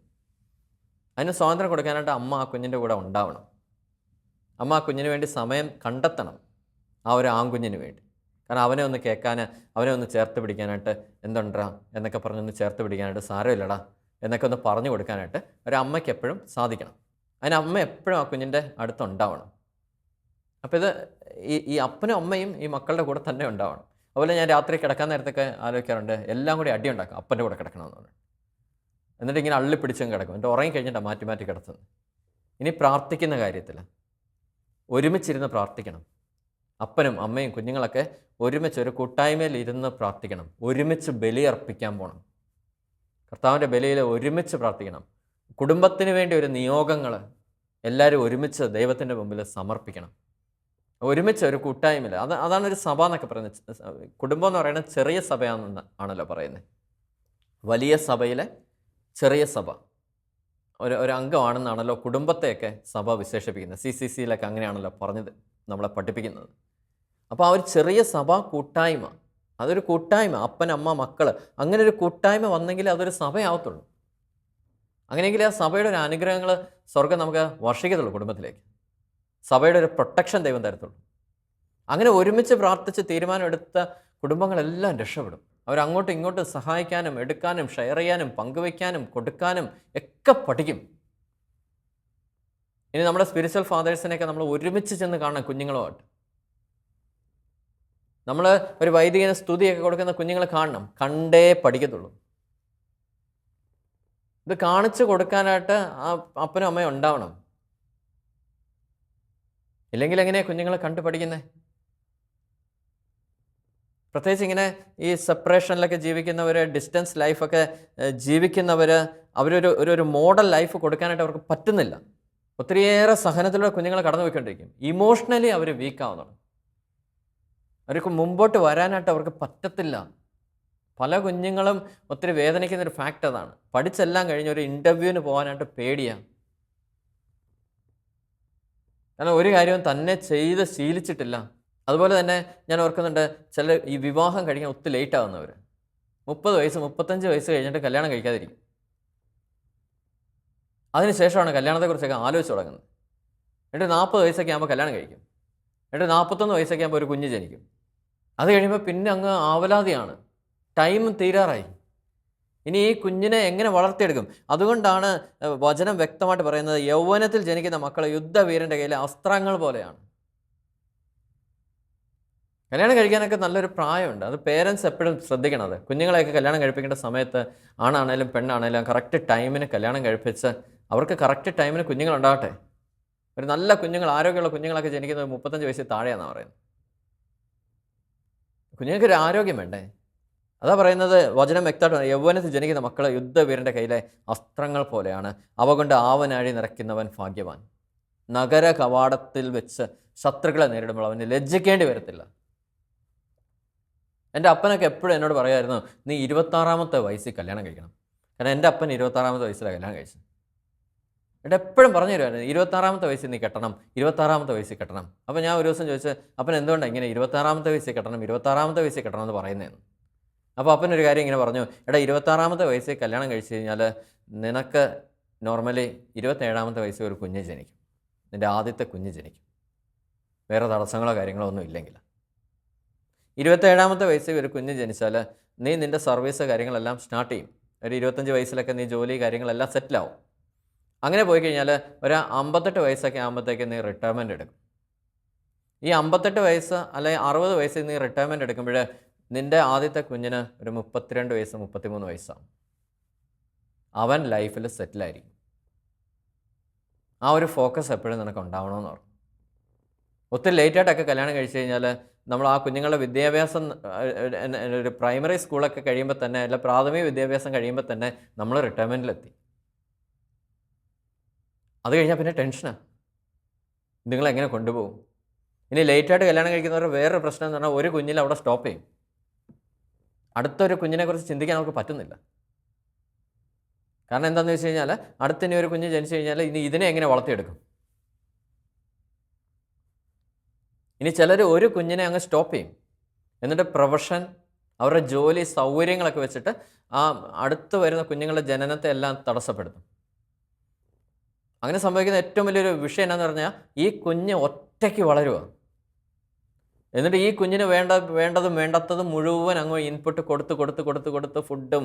അതിന് സ്വാതന്ത്ര്യം കൊടുക്കാനായിട്ട് അമ്മ ആ കുഞ്ഞിൻ്റെ കൂടെ ഉണ്ടാവണം. അമ്മ ആ കുഞ്ഞിന് വേണ്ടി സമയം കണ്ടെത്തണം, ആ ഒരു ആൺകുഞ്ഞിന് വേണ്ടി. കാരണം അവനെ ഒന്ന് കേൾക്കാൻ, അവനെ ഒന്ന് ചേർത്ത് പിടിക്കാനായിട്ട്, എന്തുണ്ടാ എന്നൊക്കെ പറഞ്ഞൊന്ന് ചേർത്ത് പിടിക്കാനായിട്ട്, സാരമില്ലടാ എന്നൊക്കെ ഒന്ന് പറഞ്ഞു കൊടുക്കാനായിട്ട് ഒരു അമ്മയ്ക്ക് എപ്പോഴും സാധിക്കണം. അതിന് അമ്മ എപ്പോഴും ആ കുഞ്ഞിൻ്റെ അടുത്തുണ്ടാവണം. അപ്പോൾ ഇത് ഈ അപ്പനും അമ്മയും ഈ മക്കളുടെ കൂടെ തന്നെ ഉണ്ടാവണം. അതുപോലെ ഞാൻ രാത്രി കിടക്കാൻ നേരത്തൊക്കെ ആലോചിക്കാറുണ്ട്, എല്ലാം കൂടി അടി ഉണ്ടാക്കും അപ്പൻ്റെ കൂടെ കിടക്കണമെന്ന് പറഞ്ഞു. എന്നിട്ട് ഇങ്ങനെ അള്ളി പിടിച്ചും കിടക്കും. എന്നിട്ട് ഉറങ്ങി കഴിഞ്ഞിട്ടാണ് മാറ്റി മാറ്റി കിടത്തുന്നത്. ഇനി പ്രാർത്ഥിക്കുന്ന കാര്യത്തിൽ ഒരുമിച്ചിരുന്ന് പ്രാർത്ഥിക്കണം. അപ്പനും അമ്മയും കുഞ്ഞുങ്ങളൊക്കെ ഒരുമിച്ച് ഒരു കൂട്ടായ്മയിൽ ഇരുന്ന് പ്രാർത്ഥിക്കണം. ഒരുമിച്ച് ബലിയർപ്പിക്കാൻ പോകണം. കർത്താവിൻ്റെ ബലിയിൽ ഒരുമിച്ച് പ്രാർത്ഥിക്കണം. കുടുംബത്തിന് വേണ്ടി ഒരു നിയോഗങ്ങൾ എല്ലാവരും ഒരുമിച്ച് ദൈവത്തിൻ്റെ മുമ്പിൽ സമർപ്പിക്കണം. ഒരുമിച്ച് ഒരു കൂട്ടായ്മയിൽ. അതാണ് ഒരു സഭ എന്നൊക്കെ പറയുന്നത്. കുടുംബം എന്ന് പറയുന്നത് ചെറിയ സഭയാണെന്ന് ആണല്ലോ പറയുന്നത്. വലിയ സഭയിലെ ചെറിയ സഭ ഒരു അംഗമാണെന്നാണല്ലോ കുടുംബത്തെയൊക്കെ സഭ വിശേഷിപ്പിക്കുന്നത്. CCCയിലൊക്കെ അങ്ങനെയാണല്ലോ പറഞ്ഞത്, നമ്മളെ പഠിപ്പിക്കുന്നത്. അപ്പോൾ ആ ഒരു ചെറിയ സഭ കൂട്ടായ്മ, അതൊരു കൂട്ടായ്മ, അപ്പൻ അമ്മ മക്കൾ, അങ്ങനെ ഒരു കൂട്ടായ്മ വന്നെങ്കിൽ അതൊരു സഭയാവത്തുള്ളൂ. അങ്ങനെയെങ്കിൽ ആ സഭയുടെ ഒരു അനുഗ്രഹങ്ങൾ സ്വർഗം നമുക്ക് വർഷിക്കത്തുള്ളൂ. കുടുംബത്തിലേക്ക് സഭയുടെ ഒരു പ്രൊട്ടക്ഷൻ ദൈവം തരത്തുള്ളൂ. അങ്ങനെ ഒരുമിച്ച് പ്രാർത്ഥിച്ച് തീരുമാനമെടുത്ത കുടുംബങ്ങളെല്ലാം രക്ഷപ്പെടും. അവരങ്ങോട്ടും ഇങ്ങോട്ടും സഹായിക്കാനും എടുക്കാനും ഷെയർ ചെയ്യാനും പങ്കുവയ്ക്കാനും കൊടുക്കാനും ഒക്കെ പഠിക്കും. ഇനി നമ്മുടെ സ്പിരിച്വൽ ഫാദേഴ്സിനെയൊക്കെ നമ്മൾ ഒരുമിച്ച് ചെന്ന് കാണണം കുഞ്ഞുങ്ങളുമായിട്ട്. നമ്മൾ ഒരു വൈദികന് സ്തുതിയൊക്കെ കൊടുക്കുന്ന കുഞ്ഞുങ്ങളെ കാണണം, കണ്ടേ പഠിക്കത്തുള്ളൂ. ഇത് കാണിച്ചു കൊടുക്കാനായിട്ട് ആ അപ്പനും അമ്മയും ഉണ്ടാവണം. ഇല്ലെങ്കിൽ എങ്ങനെയാണ് കുഞ്ഞുങ്ങളെ കണ്ടു പഠിക്കുന്നത്? പ്രത്യേകിച്ച് ഇങ്ങനെ ഈ സെപ്പറേഷനിലൊക്കെ ജീവിക്കുന്നവർ, ഡിസ്റ്റൻസ് ലൈഫൊക്കെ ജീവിക്കുന്നവർ, അവരൊരു മോഡൽ ലൈഫ് കൊടുക്കാനായിട്ട് അവർക്ക് പറ്റുന്നില്ല. ഒത്തിരിയേറെ സഹനത്തിലൂടെ കുഞ്ഞുങ്ങൾ കടന്നു പോയിക്കൊണ്ടിരിക്കും. ഇമോഷണലി അവർ വീക്കാവുന്നതാണ്. അവർക്ക് മുമ്പോട്ട് വരാനായിട്ട് അവർക്ക് പറ്റത്തില്ല. പല കുഞ്ഞുങ്ങളും ഒത്തിരി വേദനിക്കുന്നൊരു ഫാക്റ്റ് അതാണ്. പഠിച്ചെല്ലാം കഴിഞ്ഞ് ഒരു ഇൻ്റർവ്യൂവിന് പോകാനായിട്ട് പേടിയാണ്. കാരണം ഒരു കാര്യവും തന്നെ ചെയ്ത് ശീലിച്ചിട്ടില്ല. അതുപോലെ തന്നെ ഞാൻ ഓർക്കുന്നുണ്ട്, ചില ഈ വിവാഹം കഴിക്കാൻ ഒത്തിരി ലേറ്റ് ആവുന്നവർ 30 വയസ്സ് 35 വയസ്സ് കഴിഞ്ഞിട്ട് കല്യാണം കഴിക്കാതിരിക്കും. അതിനുശേഷമാണ് കല്യാണത്തെക്കുറിച്ചൊക്കെ ആലോചിച്ച് തുടങ്ങുന്നത്. എന്നിട്ട് 40 വയസ്സൊക്കെ ആകുമ്പോൾ കല്യാണം കഴിക്കും. എന്നിട്ട് 41 വയസ്സൊക്കെ ആകുമ്പോൾ ഒരു കുഞ്ഞ് ജനിക്കും. അത് കഴിയുമ്പോൾ പിന്നെ അങ്ങ് ആവലാതിയാണ്. ടൈം തീരാറായി. ഇനി ഈ കുഞ്ഞിനെ എങ്ങനെ വളർത്തിയെടുക്കും? അതുകൊണ്ടാണ് വചനം വ്യക്തമായിട്ട് പറയുന്നത്, യൗവനത്തിൽ ജനിക്കുന്ന മക്കൾ യുദ്ധവീരൻ്റെ കയ്യിലെ അസ്ത്രങ്ങൾ പോലെയാണ്. കല്യാണം കഴിക്കാനൊക്കെ നല്ലൊരു പ്രായമുണ്ട്. അത് പേരൻസ് എപ്പോഴും ശ്രദ്ധിക്കണം. അത് കുഞ്ഞുങ്ങളെയൊക്കെ കല്യാണം കഴിപ്പിക്കേണ്ട സമയത്ത് ആണാണേലും പെണ്ണാണേലും കറക്റ്റ് ടൈമിന് കല്യാണം കഴിപ്പിച്ച് അവർക്ക് കറക്റ്റ് ടൈമിന് കുഞ്ഞുങ്ങളുണ്ടാകട്ടെ. ഒരു നല്ല കുഞ്ഞുങ്ങൾ, ആരോഗ്യമുള്ള കുഞ്ഞുങ്ങളൊക്കെ ജനിക്കുന്നത് 35 വയസ്സിൽ താഴെയാണെന്നാണ് പറയുന്നത്. കുഞ്ഞുങ്ങൾക്കൊരു ആരോഗ്യം വേണ്ടേ? അതാ പറയുന്നത്, വചനം വ്യക്തമായിട്ട്, യൗവനത്തിൽ ജനിക്കുന്ന മക്കൾ യുദ്ധവീരൻ്റെ കയ്യിലെ അസ്ത്രങ്ങൾ പോലെയാണ്, അവ കൊണ്ട് ആവനാഴി നിറയ്ക്കുന്നവൻ ഭാഗ്യവാൻ. നഗര കവാടത്തിൽ വെച്ച് ശത്രുക്കളെ നേരിടുമ്പോൾ അവന് ലജ്ജിക്കേണ്ടി വരത്തില്ല. എൻ്റെ അപ്പനൊക്കെ എപ്പോഴും എന്നോട് പറയുമായിരുന്നു, നീ 26ാമത്തെ വയസ്സിൽ കല്യാണം കഴിക്കണം. കാരണം എൻ്റെ അപ്പൻ 26ാമത്തെ വയസ്സിലാണ് കല്യാണം കഴിച്ചത്. എന്നിട്ട് എപ്പോഴും പറഞ്ഞു തരുമായിരുന്നു, 26ാമത്തെ വയസ്സിൽ നീ കെട്ടണം, 26ാമത്തെ വയസ്സിൽ കെട്ടണം. അപ്പോൾ ഞാൻ ഒരു ദിവസം ചോദിച്ചു, അപ്പൻ എന്തുകൊണ്ടാണ് ഇങ്ങനെ 26ാമത്തെ വയസ്സിൽ കെട്ടണം, 26ാമത്തെ വയസ്സിൽ കെട്ടണം എന്ന് പറയുന്നതെന്ന്. അപ്പോൾ അപ്പനൊരു കാര്യം ഇങ്ങനെ പറഞ്ഞു, എടാ 26ാമത്തെ വയസ്സിൽ കല്യാണം കഴിച്ച് കഴിഞ്ഞാൽ നിനക്ക് നോർമലി 27ാമത്തെ വയസ്സിൽ ഒരു കുഞ്ഞ് ജനിക്കും. നിൻ്റെ ആദ്യത്തെ കുഞ്ഞ് ജനിക്കും, വേറെ തടസ്സങ്ങളോ കാര്യങ്ങളോ ഒന്നും ഇല്ലെങ്കിൽ. 27ാമത്തെ വയസ്സിൽ ഒരു കുഞ്ഞ് ജനിച്ചാൽ നീ നിൻ്റെ സർവീസ് കാര്യങ്ങളെല്ലാം സ്റ്റാർട്ട് ചെയ്യും. ഒരു 25 വയസ്സിലൊക്കെ നീ ജോലി കാര്യങ്ങളെല്ലാം സെറ്റിലാവും. അങ്ങനെ പോയി കഴിഞ്ഞാൽ ഒരു 58 വയസ്സൊക്കെ ആകുമ്പോഴത്തേക്ക് നീ റിട്ടയർമെൻറ്റ് എടുക്കും. ഈ 58 വയസ്സ് അല്ലെങ്കിൽ 60 വയസ്സിൽ നീ റിട്ടയർമെൻറ്റ് എടുക്കുമ്പോൾ നിൻ്റെ ആദ്യത്തെ കുഞ്ഞിന് ഒരു 32 വയസ്സ് 33 വയസ്സാവും. അവൻ ലൈഫിൽ സെറ്റിലായിരിക്കും. ആ ഒരു ഫോക്കസ് എപ്പോഴും നിനക്ക് ഉണ്ടാവണമെന്ന് പറഞ്ഞു. ഒത്തിരി ലേറ്റായിട്ടൊക്കെ കല്യാണം കഴിച്ച് കഴിഞ്ഞാൽ നമ്മൾ ആ കുഞ്ഞുങ്ങളുടെ വിദ്യാഭ്യാസം ഒരു പ്രൈമറി സ്കൂളൊക്കെ കഴിയുമ്പോൾ തന്നെ, അല്ല പ്രാഥമിക വിദ്യാഭ്യാസം കഴിയുമ്പോൾ തന്നെ നമ്മൾ റിട്ടയർമെൻറ്റിലെത്തി. അത് കഴിഞ്ഞാൽ പിന്നെ ടെൻഷനാണ്, നിങ്ങളെങ്ങനെ കൊണ്ടുപോകും. ഇനി ലേറ്റായിട്ട് കല്യാണം കഴിക്കുന്നവരുടെ വേറൊരു പ്രശ്നം എന്ന് പറഞ്ഞാൽ, ഒരു കുഞ്ഞിൽ അവിടെ സ്റ്റോപ്പ് ചെയ്യും. അടുത്തൊരു കുഞ്ഞിനെക്കുറിച്ച് ചിന്തിക്കാൻ അവർക്ക് പറ്റുന്നില്ല. കാരണം എന്താണെന്ന് വെച്ച് കഴിഞ്ഞാൽ, അടുത്തിനി ഒരു കുഞ്ഞ് ജനിച്ചു കഴിഞ്ഞാൽ ഇനി ഇതിനെ എങ്ങനെ വളർത്തിയെടുക്കും. ഇനി ചിലർ ഒരു കുഞ്ഞിനെ അങ്ങ് സ്റ്റോപ്പ് ചെയ്യും. എന്നിട്ട് പ്രൊഫഷൻ, അവരുടെ ജോലി സൗകര്യങ്ങളൊക്കെ വെച്ചിട്ട് ആ അടുത്ത് വരുന്ന കുഞ്ഞുങ്ങളുടെ ജനനത്തെ എല്ലാം തടസ്സപ്പെടുത്തും. അങ്ങനെ സംഭവിക്കുന്ന ഏറ്റവും വലിയൊരു വിഷയം എന്താണെന്ന് പറഞ്ഞാൽ, ഈ കുഞ്ഞ് ഒറ്റയ്ക്ക് വളരുക. എന്നിട്ട് ഈ കുഞ്ഞിന് വേണ്ടതും വേണ്ടാത്തതും മുഴുവൻ അങ്ങ് ഇൻപുട്ട് കൊടുത്ത് ഫുഡും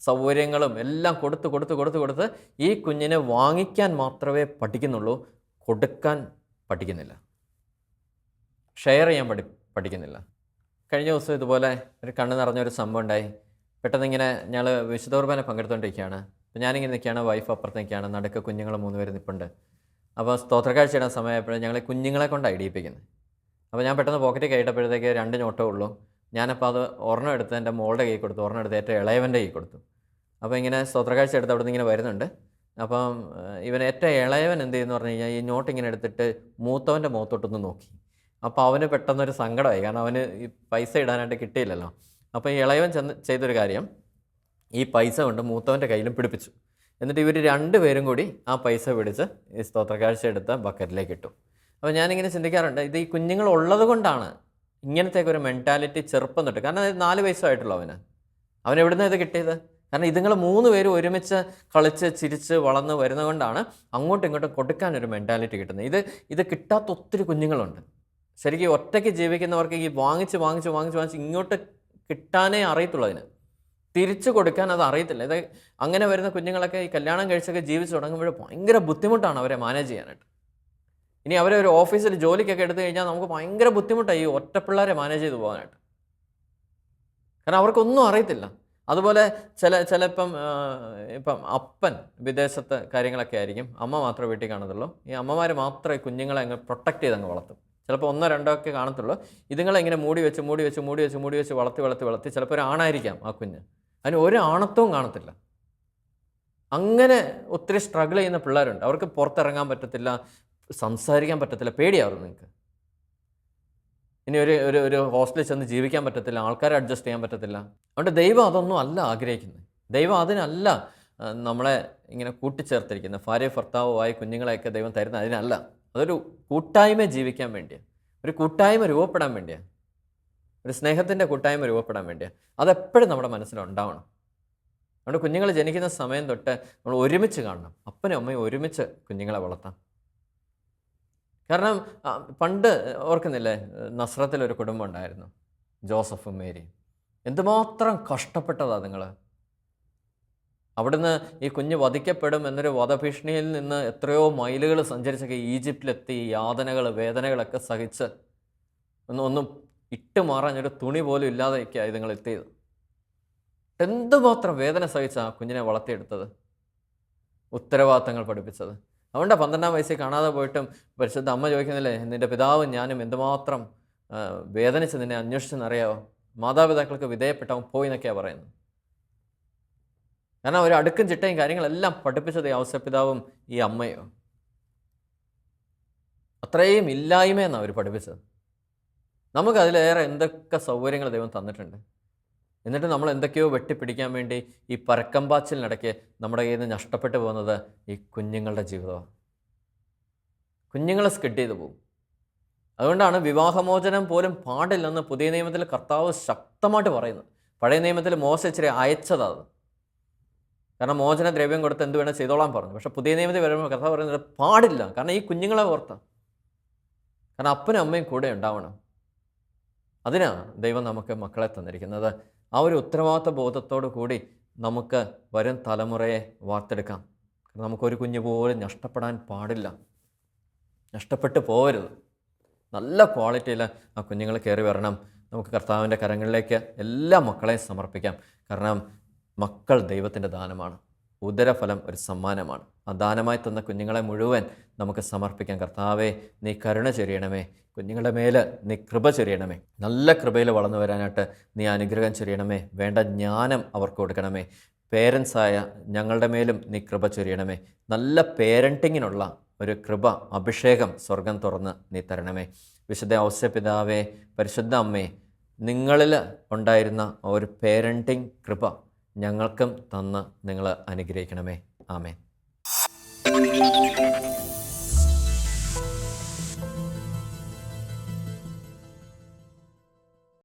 സൗകര്യങ്ങളും എല്ലാം കൊടുത്ത് ഈ കുഞ്ഞിനെ വാങ്ങിക്കാൻ മാത്രമേ പഠിക്കുന്നുള്ളൂ, കൊടുക്കാൻ പഠിക്കുന്നില്ല, ഷെയർ ചെയ്യാൻ പഠിക്കുന്നില്ല. കഴിഞ്ഞ ദിവസം ഇതുപോലെ ഒരു കണ്ണ് നിറഞ്ഞൊരു സംഭവം ഉണ്ടായി. പെട്ടെന്ന് ഇങ്ങനെ ഞങ്ങൾ വിശുദ്ധ കുർബാന പങ്കെടുത്തുകൊണ്ടിരിക്കുകയാണ്. അപ്പോൾ ഞാനിങ്ങനെ നിൽക്കുകയാണ്, വൈഫ് അപ്പുറത്ത് നിൽക്കുകയാണ്, നടുക്ക് കുഞ്ഞുങ്ങൾ 3 പേര് നിൽപ്പുണ്ട്. അപ്പോൾ സ്തോത്രക്കാഴ്ച ഇടാൻ സമയമായപ്പോഴും ഞങ്ങൾ കുഞ്ഞുങ്ങളെ കൊണ്ടാണ് ഇടിയിപ്പിക്കുന്നത്. അപ്പോൾ ഞാൻ പെട്ടെന്ന് പോക്കറ്റിൽ കയറ്റപ്പോഴത്തേക്ക് 2 നോട്ടേ ഉള്ളൂ. ഞാനപ്പോൾ അത് ഒരെണ്ണം എടുത്ത് എൻ്റെ മോളുടെ കൈ കൊടുത്തു, ഒരെണ്ണം എടുത്ത് ഏറ്റവും ഇളയവൻ്റെ കൈ കൊടുത്തു. അപ്പോൾ ഇങ്ങനെ സ്തോത്രക്കാഴ്ച എടുത്ത് അവിടെ നിന്ന് ഇങ്ങനെ വരുന്നുണ്ട്. അപ്പം ഇവൻ ഏറ്റവും ഇളയവൻ എന്ത് ചെയ്യുമെന്ന് പറഞ്ഞു കഴിഞ്ഞാൽ, ഈ നോട്ട് ഇങ്ങനെ എടുത്തിട്ട് മൂത്തവൻ്റെ മുഖത്തോട്ടൊന്ന് നോക്കി. അപ്പോൾ അവന് പെട്ടെന്നൊരു സങ്കടമായി, കാരണം അവന് ഈ പൈസ ഇടാനായിട്ട് കിട്ടിയില്ലല്ലോ. അപ്പോൾ ഈ ഇളയവൻ ചെയ്തൊരു കാര്യം, ഈ പൈസ കൊണ്ട് മൂത്തവൻ്റെ കയ്യിലും പിടിപ്പിച്ചു. എന്നിട്ട് ഇവർ 2 പേരും കൂടി ആ പൈസ പിടിച്ച് ഈ സ്തോത്രക്കാഴ്ച എടുത്ത ബക്കറ്റിലേക്ക് ഇട്ടു. അപ്പോൾ ഞാനിങ്ങനെ ചിന്തിക്കാറുണ്ട്, ഇത് ഈ കുഞ്ഞുങ്ങൾ ഉള്ളത് കൊണ്ടാണ് ഇങ്ങനത്തേക്കൊരു മെൻറ്റാലിറ്റി ചെറുപ്പം തൊട്ട്. കാരണം 4 വയസ്സായിട്ടുള്ളൂ അവൻ എവിടുന്ന് ഇത് കിട്ടിയത്? കാരണം ഇതുങ്ങൾ 3 പേരും ഒരുമിച്ച് കളിച്ച് ചിരിച്ച് വളർന്ന് വരുന്നതുകൊണ്ടാണ് അങ്ങോട്ടും ഇങ്ങോട്ടും കൊടുക്കാനൊരു മെൻറ്റാലിറ്റി കിട്ടുന്നത്. ഇത് കിട്ടാത്ത ഒത്തിരി കുഞ്ഞുങ്ങളുണ്ട്. ശരിക്കും ഒറ്റയ്ക്ക് ജീവിക്കുന്നവർക്ക് ഈ വാങ്ങിച്ച് ഇങ്ങോട്ട് കിട്ടാനേ അറിയത്തുള്ളൂ, അതിന് തിരിച്ചു കൊടുക്കാൻ അത് അറിയത്തില്ല. ഇത് അങ്ങനെ വരുന്ന കുഞ്ഞുങ്ങളൊക്കെ ഈ കല്യാണം കഴിച്ചൊക്കെ ജീവിച്ച് തുടങ്ങുമ്പോൾ ഭയങ്കര ബുദ്ധിമുട്ടാണ് അവരെ മാനേജ് ചെയ്യാനായിട്ട്. ഇനി അവരെ ഒരു ഓഫീസിൽ ജോലിക്കൊക്കെ എടുത്തു കഴിഞ്ഞാൽ നമുക്ക് ഭയങ്കര ബുദ്ധിമുട്ടാണ് ഈ ഒറ്റ പിള്ളേരെ മാനേജ് ചെയ്ത് പോകാനായിട്ട്. കാരണം അവർക്കൊന്നും അറിയത്തില്ല. അതുപോലെ ഇപ്പം അപ്പൻ വിദേശത്ത് കാര്യങ്ങളൊക്കെ ആയിരിക്കും, അമ്മ മാത്രമേ വീട്ടിൽ കാണത്തുള്ളൂ. ഈ അമ്മമാർ മാത്രമേ കുഞ്ഞുങ്ങളെ അങ്ങ് പ്രൊട്ടക്റ്റ് ചെയ്ത് അങ്ങ് വളർത്തും. ചിലപ്പോൾ 1 2 ഒക്കെ കാണത്തുള്ളൂ. ഇതുങ്ങളെ ഇങ്ങനെ മൂടി വെച്ച് വളർത്തി ചിലപ്പോൾ ഒരു ആണായിരിക്കാം ആ കുഞ്ഞ്, അതിന് ഒരു ആണത്വവും കാണത്തില്ല. അങ്ങനെ ഒത്തിരി സ്ട്രഗിൾ ചെയ്യുന്ന പിള്ളേരുണ്ട്. അവർക്ക് പുറത്തിറങ്ങാൻ പറ്റത്തില്ല, സംസാരിക്കാൻ പറ്റത്തില്ല, പേടിയാവും നിങ്ങൾക്ക്. ഇനി ഒരു ഹോസ്റ്റലിൽ ചെന്ന് ജീവിക്കാൻ പറ്റത്തില്ല, ആൾക്കാരെ അഡ്ജസ്റ്റ് ചെയ്യാൻ പറ്റത്തില്ല. അതുകൊണ്ട് ദൈവം അതൊന്നും അല്ല ആഗ്രഹിക്കുന്നത്. ദൈവം അതിനല്ല നമ്മളെ ഇങ്ങനെ കൂട്ടിച്ചേർത്തിരിക്കുന്നത്. ഭാര്യ ഭർത്താവുമായി കുഞ്ഞുങ്ങളെയൊക്കെ ദൈവം തരുന്നത് അതിനല്ല. അതൊരു കൂട്ടായ്മ ജീവിക്കാൻ വേണ്ടിയാണ്, ഒരു കൂട്ടായ്മ രൂപപ്പെടാൻ വേണ്ടിയാണ്, ഒരു സ്നേഹത്തിൻ്റെ കൂട്ടായ്മ രൂപപ്പെടാൻ വേണ്ടിയാണ്. അതെപ്പോഴും നമ്മുടെ മനസ്സിലുണ്ടാവണം. അതുകൊണ്ട് കുഞ്ഞുങ്ങൾ ജനിക്കുന്ന സമയം തൊട്ട് നമ്മൾ ഒരുമിച്ച് കാണണം. അപ്പനും അമ്മയും ഒരുമിച്ച് കുഞ്ഞുങ്ങളെ വളർത്താം. കാരണം പണ്ട് ഓർക്കുന്നില്ലേ, നസ്രത്തിലൊരു കുടുംബം ഉണ്ടായിരുന്നു, ജോസഫും മേരിയും. എന്തുമാത്രം കഷ്ടപ്പെട്ടതാണ് നിങ്ങൾ. അവിടുന്ന് ഈ കുഞ്ഞ് വധിക്കപ്പെടും എന്നൊരു വധഭീഷണിയിൽ നിന്ന് എത്രയോ മൈലുകൾ സഞ്ചരിച്ചൊക്കെ ഈജിപ്തിലെത്തി യാതനകൾ വേദനകളൊക്കെ സഹിച്ച് ഒന്നും ഇട്ടുമാറാൻ ഒരു തുണി പോലും ഇല്ലാതെയൊക്കെയാണ് ഇതുങ്ങൾ എത്തിയത്. എന്തുമാത്രം വേദന സഹിച്ച ആ കുഞ്ഞിനെ വളർത്തിയെടുത്തത്, ഉത്തരവാദിത്തങ്ങൾ പഠിപ്പിച്ചത്. അതുകൊണ്ട് 12ാം വയസ്സിൽ കാണാതെ പോയിട്ടും പരിശുദ്ധ അമ്മ ചോദിക്കുന്നില്ലേ, നിൻ്റെ പിതാവും ഞാനും എന്തുമാത്രം വേദനിച്ച് നിന്നെ അന്വേഷിച്ചെന്നറിയാവോ, മാതാപിതാക്കൾക്ക് വിധേയപ്പെട്ടവൻ പോയി എന്നൊക്കെയാണ് പറയുന്നത്. കാരണം ഒരു അടുക്കും ചിട്ടയും കാര്യങ്ങളെല്ലാം പഠിപ്പിച്ചത് ഔസേപ്പിതാവും ഈ അമ്മയോ. അത്രയും ഇല്ലായ്മയെന്നാണ് അവർ പഠിപ്പിച്ചത്. നമുക്കതിലേറെ എന്തൊക്കെ സൗകര്യങ്ങൾ ദൈവം തന്നിട്ടുണ്ട്. എന്നിട്ട് നമ്മൾ എന്തൊക്കെയോ വെട്ടിപ്പിടിക്കാൻ വേണ്ടി ഈ പരക്കമ്പാച്ചിലിനിടയ്ക്ക് നമ്മുടെ കയ്യിൽ നിന്ന് നഷ്ടപ്പെട്ടു പോകുന്നത് ഈ കുഞ്ഞുങ്ങളുടെ ജീവിതമാണ്. കുഞ്ഞുങ്ങളെ സ്കിഡ് ചെയ്തു പോകും. അതുകൊണ്ടാണ് വിവാഹമോചനം പോലും പാടില്ലെന്ന് പുതിയ നിയമത്തിൽ കർത്താവ് ശക്തമായിട്ട് പറയുന്നത്. പഴയ നിയമത്തിൽ മോശ ഇച്ചിരി അയച്ചതാണ്, കാരണം മോചന ദ്രവ്യം കൊടുത്ത് എന്ത് വേണേൽ ചെയ്തോളാൻ പറഞ്ഞു. പക്ഷേ പുതിയ നിയമത്തിൽ വരുമ്പോൾ കർത്താവ് പറയുന്നത് പാടില്ല, കാരണം ഈ കുഞ്ഞുങ്ങളെ ഓർത്താം. കാരണം അപ്പനും അമ്മയും കൂടെ ഉണ്ടാവണം. അതിനാണ് ദൈവം നമുക്ക് മക്കളെ തന്നിരിക്കുന്നത്. ആ ഒരു ഉത്തരവാദിത്വ ബോധത്തോടു കൂടി നമുക്ക് വരും തലമുറയെ വാർത്തെടുക്കാം. നമുക്കൊരു കുഞ്ഞു പോലും നഷ്ടപ്പെടാൻ പാടില്ല, നഷ്ടപ്പെട്ടു പോകരുത്. നല്ല ക്വാളിറ്റിയിൽ ആ കുഞ്ഞുങ്ങൾ കയറി വരണം. നമുക്ക് കർത്താവിൻ്റെ കരങ്ങളിലേക്ക് എല്ലാ മക്കളെയും സമർപ്പിക്കാം. കാരണം മക്കൾ ദൈവത്തിൻ്റെ ദാനമാണ്, ഉദരഫലം ഒരു സമ്മാനമാണ്. ആ ദാനമായി തന്ന കുഞ്ഞുങ്ങളെ മുഴുവൻ നമുക്ക് സമർപ്പിക്കാം. കർത്താവേ, നീ കരുണ ചൊരിയണമേ, കുഞ്ഞുങ്ങളുടെ മേൽ നീ കൃപ ചൊരിയണമേ, നല്ല കൃപയിൽ വളർന്നു വരാനായിട്ട് നീ അനുഗ്രഹം ചൊരിയണമേ, വേണ്ട ജ്ഞാനം അവർക്ക് കൊടുക്കണമേ. പേരൻസായ ഞങ്ങളുടെ മേലും നീ കൃപ ചൊരിയണമേ, നല്ല പേരൻറ്റിങ്ങിനുള്ള ഒരു കൃപ അഭിഷേകം സ്വർഗം തുറന്ന് നീ തരണമേ. വിശുദ്ധ ഔസേപ്പിതാവേ, പരിശുദ്ധ അമ്മേ, നിങ്ങളിൽ ഉണ്ടായിരുന്ന ഒരു പേരൻറ്റിങ് കൃപ ഞങ്ങൾക്കും തന്ന് നിങ്ങൾ അനുഗ്രഹിക്കണമേ. ആമേൻ.